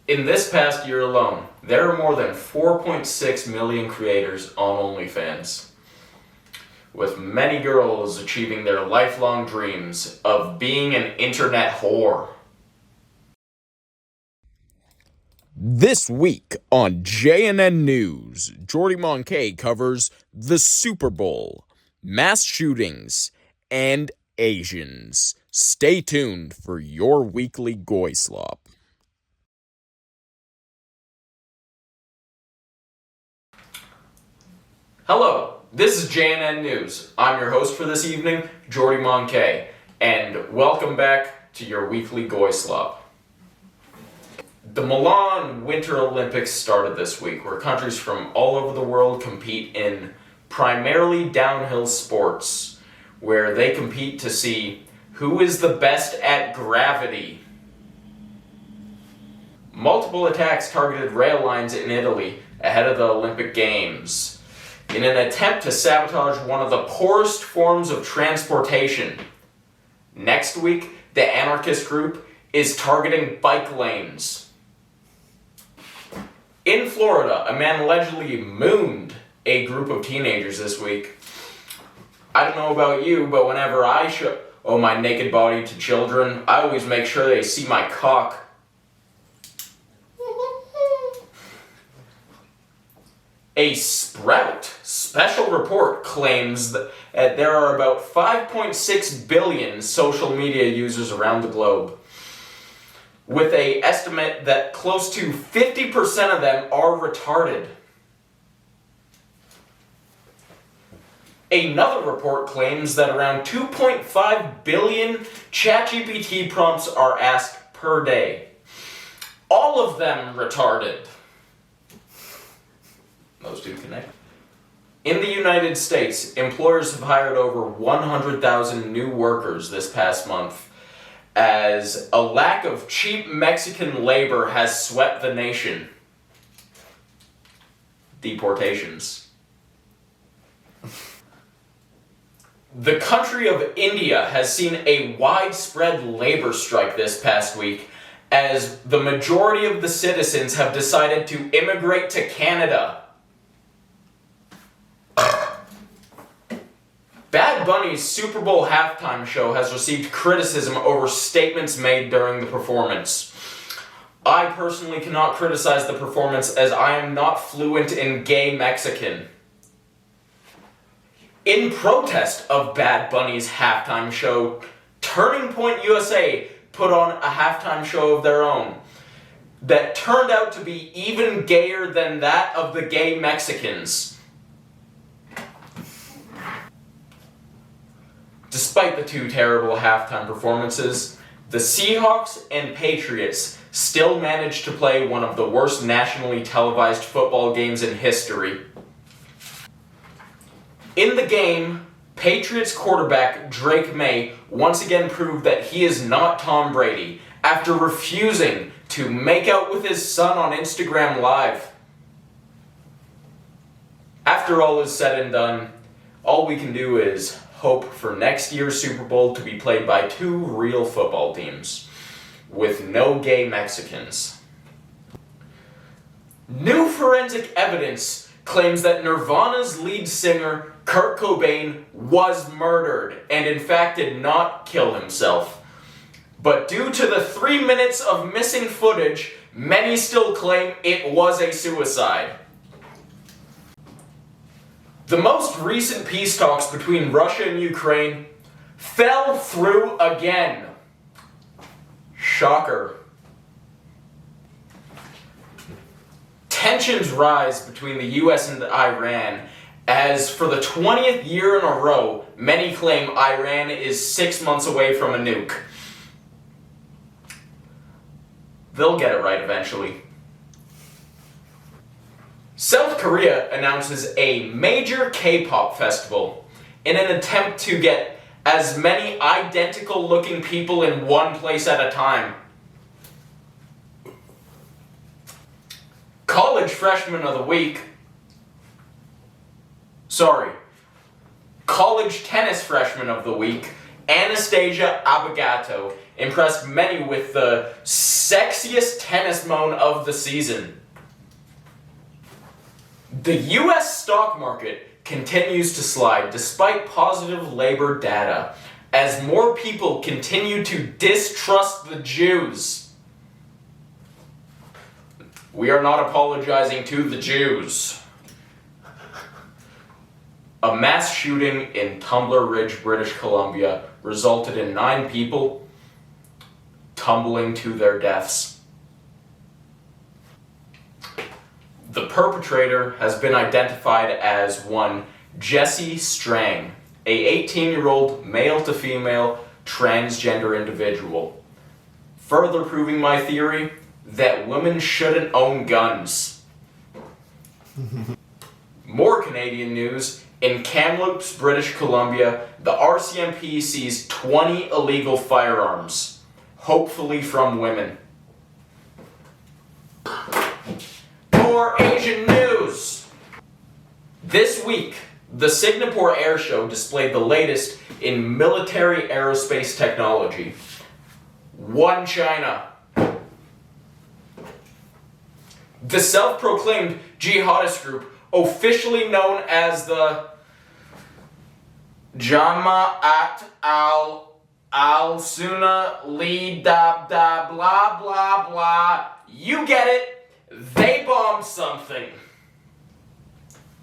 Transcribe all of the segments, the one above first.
In this past year alone, there are more than 4.6 million creators on OnlyFans, with many girls achieving their lifelong dreams of being an internet whore. This week on JNN News, Jordy Monkey covers the Super Bowl, mass shootings, and Asians. Stay tuned for your weekly Goy Slop. Hello, this is JNN News. I'm your host for this evening, Jordy Monkey, and welcome back to your weekly Goy Slop. The Milan Winter Olympics started this week, where countries from all over the world compete in primarily downhill sports, where they compete to see who is the best at gravity. Multiple attacks targeted rail lines in Italy ahead of the Olympic Games, in an attempt to sabotage one of the poorest forms of transportation. Next week, the anarchist group is targeting bike lanes. In Florida, a man allegedly mooned a group of teenagers this week. I don't know about you, but whenever I show my naked body to children, I always make sure they see my cock. A Sprout special report claims that there are about 5.6 billion social media users around the globe, with an estimate that close to 50% of them are retarded. Another report claims that around 2.5 billion ChatGPT prompts are asked per day. All of them retarded. Those two connect. In the United States, employers have hired over 100,000 new workers this past month, as a lack of cheap Mexican labor has swept the nation. Deportations. The country of India has seen a widespread labor strike this past week, as the majority of the citizens have decided to immigrate to Canada. Bad Bunny's Super Bowl halftime show has received criticism over statements made during the performance. I personally cannot criticize the performance, as I am not fluent in gay Mexican. In protest of Bad Bunny's halftime show, Turning Point USA put on a halftime show of their own that turned out to be even gayer than that of the gay Mexicans. Despite the two terrible halftime performances, the Seahawks and Patriots still managed to play one of the worst nationally televised football games in history. In the game, Patriots quarterback Drake May once again proved that he is not Tom Brady after refusing to make out with his son on Instagram Live. After all is said and done, all we can do is hope for next year's Super Bowl to be played by two real football teams, with no gay Mexicans. New forensic evidence claims that Nirvana's lead singer, Kurt Cobain, was murdered and in fact did not kill himself. But due to the 3 minutes of missing footage, many still claim it was a suicide. The most recent peace talks between Russia and Ukraine fell through again. Shocker. Tensions rise between the US and Iran, as for the 20th year in a row, many claim Iran is 6 months away from a nuke. They'll get it right eventually. South Korea announces a major K-pop festival in an attempt to get as many identical-looking people in one place at a time. College Freshman of the Week. College Tennis Freshman of the Week, Anastasia Abagato, impressed many with the sexiest tennis moan of the season. The US stock market continues to slide despite positive labor data, as more people continue to distrust the Jews. We are not apologizing to the Jews. A mass shooting in Tumbler Ridge, British Columbia resulted in 9 people tumbling to their deaths. The perpetrator has been identified as one Jesse Strang, a 18-year-old male-to-female transgender individual, further proving my theory that women shouldn't own guns. More Canadian news. In Kamloops, British Columbia, the RCMP seized 20 illegal firearms, hopefully from women. More Asian news! This week, the Singapore Air Show displayed the latest in military aerospace technology. One China. The self-proclaimed jihadist group, officially known as the Jama'at al-Sunnah blah blah blah. You get it. They bombed something.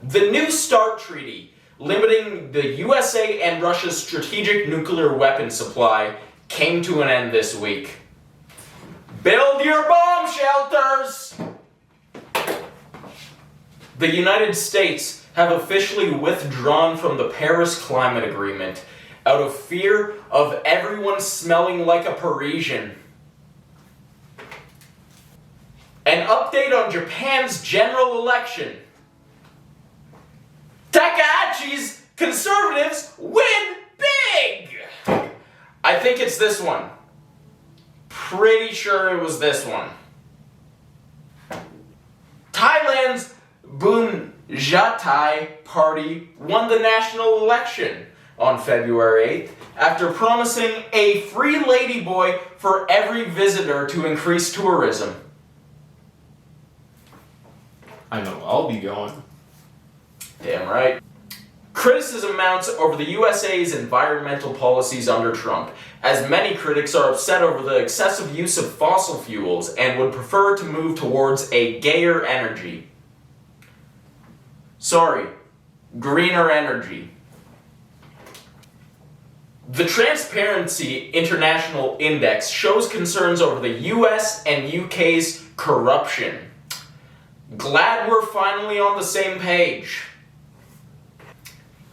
The New START Treaty, limiting the USA and Russia's strategic nuclear weapon supply, came to an end this week. Build your bomb shelters! The United States have officially withdrawn from the Paris Climate Agreement out of fear of everyone smelling like a Parisian. An update on Japan's general election. Takahachi's conservatives win big! I think it's this one. Pretty sure it was this one. Thailand's Boon Jatai Party won the national election on February 8th after promising a free ladyboy for every visitor to increase tourism. I know I'll be going. Damn right. Criticism mounts over the USA's environmental policies under Trump, as many critics are upset over the excessive use of fossil fuels and would prefer to move towards a gayer energy. Sorry, greener energy. The Transparency International Index shows concerns over the US and UK's corruption. Glad we're finally on the same page.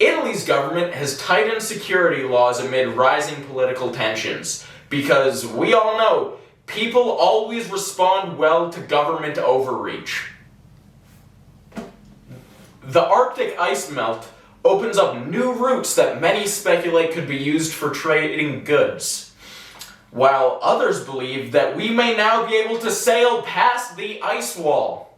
Italy's government has tightened security laws amid rising political tensions, because we all know people always respond well to government overreach. The Arctic ice melt opens up new routes that many speculate could be used for trading goods, while others believe that we may now be able to sail past the ice wall.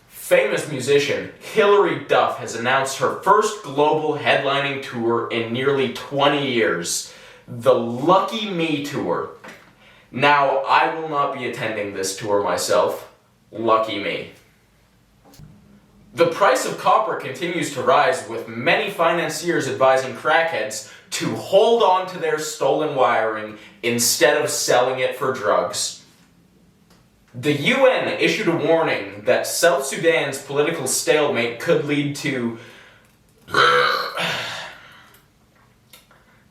Famous musician Hilary Duff has announced her first global headlining tour in nearly 20 years, the Lucky Me Tour. Now, I will not be attending this tour myself. Lucky me. The price of copper continues to rise, with many financiers advising crackheads to hold on to their stolen wiring instead of selling it for drugs. The UN issued a warning that South Sudan's political stalemate could lead to...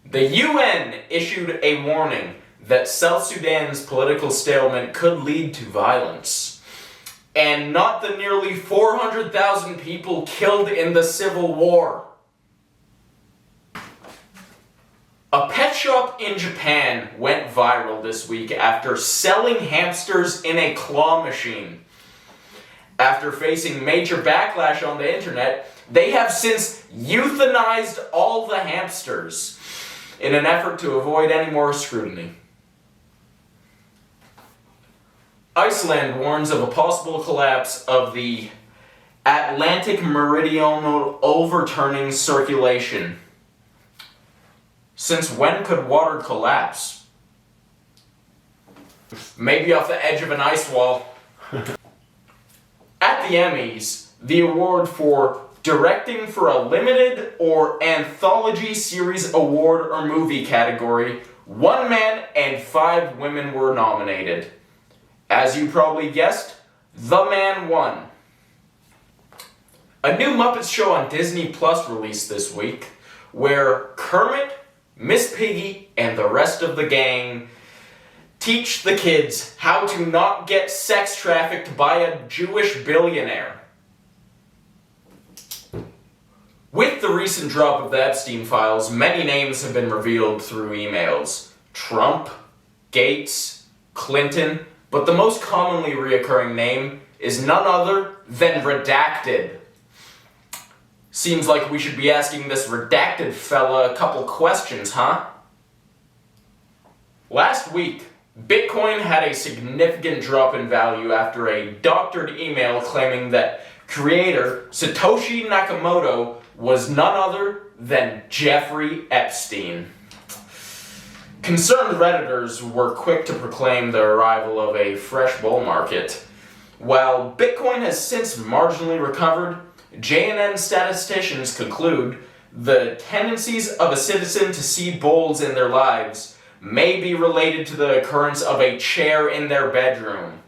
The UN issued a warning that South Sudan's political stalemate could lead to violence, and not the nearly 400,000 people killed in the Civil War. A pet shop in Japan went viral this week after selling hamsters in a claw machine. After facing major backlash on the internet, they have since euthanized all the hamsters in an effort to avoid any more scrutiny. Iceland warns of a possible collapse of the Atlantic Meridional overturning circulation. Since when could water collapse? Maybe off the edge of an ice wall. At the Emmys, the award for Directing for a Limited or Anthology Series Award or Movie category, 1 man and 5 women were nominated. As you probably guessed, the man won. A new Muppets show on Disney Plus released this week, where Kermit, Miss Piggy, and the rest of the gang teach the kids how to not get sex trafficked by a Jewish billionaire. With the recent drop of the Epstein files, many names have been revealed through emails. Trump, Gates, Clinton, but the most commonly reoccurring name is none other than Redacted. Seems like we should be asking this redacted fella a couple questions, huh? Last week, Bitcoin had a significant drop in value after a doctored email claiming that creator Satoshi Nakamoto was none other than Jeffrey Epstein. Concerned Redditors were quick to proclaim the arrival of a fresh bull market. While Bitcoin has since marginally recovered, JNN statisticians conclude the tendencies of a citizen to see bulls in their lives may be related to the occurrence of a chair in their bedroom.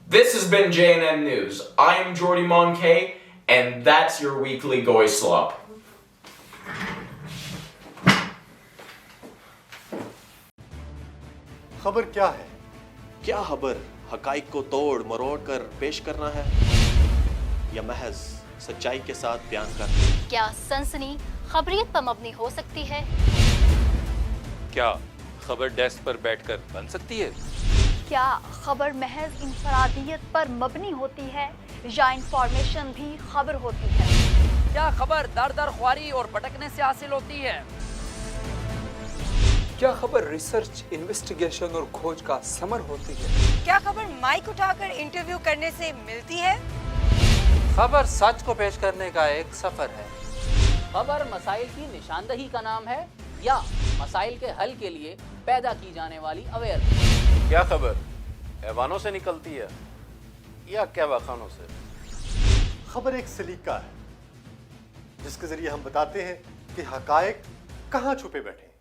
This has been JNN News. I am Jordy Monkey, and that's your weekly Goy Slop. खबर क्या है? क्या खबर हकाइक को तोड़ मरोड़ कर पेश करना है या महज सच्चाई के साथ बयान करना? क्या सनसनी खबरियत पर मबनी हो सकती है? क्या खबर डेस्क पर बैठकर बन सकती है? क्या खबर महज इंफरादियत पर मबनी होती है या इंफॉर्मेशन भी खबर होती है? क्या खबर दर दर ख्वारी और भटकने से हासिल होती है? क्या खबर रिसर्च, इन्वेस्टिगेशन और खोज का समर होती है? क्या खबर माइक उठाकर इंटरव्यू करने से मिलती है? खबर सच को पेश करने का एक सफर है। खबर मसाइल की निशानदही का नाम है या मसाइल के हल के लिए पैदा की जाने वाली अवेयरनेस? क्या खबर हैवानों से निकलती है या कहवाखानों से? खबर एक सलीका है जिसके जरिए हम बताते हैं कि हकायक कहाँ छुपे बैठे हैं।